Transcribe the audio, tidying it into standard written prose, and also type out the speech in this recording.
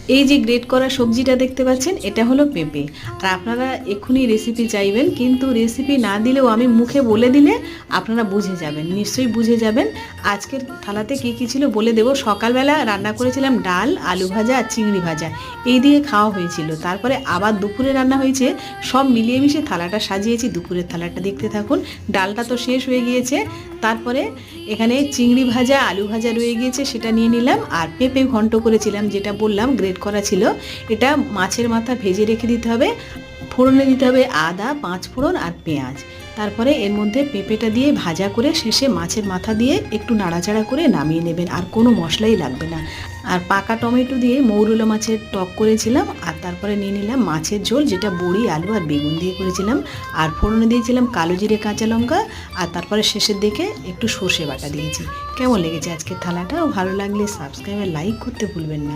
এই যে গ্রেট করা সবজিটা দেখতে পাচ্ছেন, এটা হলো পেঁপে। আর আপনারা এক্ষুনি রেসিপি চাইবেন, কিন্তু রেসিপি না দিলেও আমি মুখে বলে দিলে আপনারা বুঝে যাবেন, নিশ্চয়ই বুঝে যাবেন। আজকের থালাতে কী কী ছিল বলে দেবো। সকালবেলা রান্না করেছিলাম ডাল, আলু ভাজা আর চিংড়ি ভাজা, এই দিয়ে খাওয়া হয়েছিল। তারপরে আবার দুপুরে রান্না হয়েছে। সব মিলিয়ে মিশে থালাটা সাজিয়েছি। দুপুরের থালাটা দেখতে থাকুন। ডালটা তো শেষ হয়ে গিয়েছে। তারপরে এখানে চিংড়ি ভাজা, আলু ভাজা রয়ে গিয়েছে, সেটা নিয়ে নিলাম। আর পেঁপে ঘন্ট করেছিলাম, যেটা বললাম গ্রেট করা ছিল। এটা মাছের মাথা ভেজে রেখে দিতে হবে। ফোড়নে দিতে হবে আদা, 5 ফোড়ন আর পেঁয়াজ। তারপরে এর মধ্যে পেঁপেটা দিয়ে ভাজা করে শেষে মাছের মাথা দিয়ে একটু নাড়াচাড়া করে নামিয়ে নেবেন। আর কোনো মশলাই লাগবে না। আর পাকা টমেটো দিয়ে মৌরলা মাছের টক করেছিলাম। আর তারপরে নিয়ে নিলাম মাছের ঝোল, যেটা বড়ি, আলু আর বেগুন দিয়ে করেছিলাম। আর ফোড়নে দিয়েছিলাম কালো জিরে, কাঁচা লঙ্কা। আর তারপরে শেষের দিকে একটু সর্ষে বাটা দিয়েছি। কেমন লেগেছে আজকের থালাটা? ভালো লাগলে সাবস্ক্রাইব আর লাইক করতে ভুলবেন না।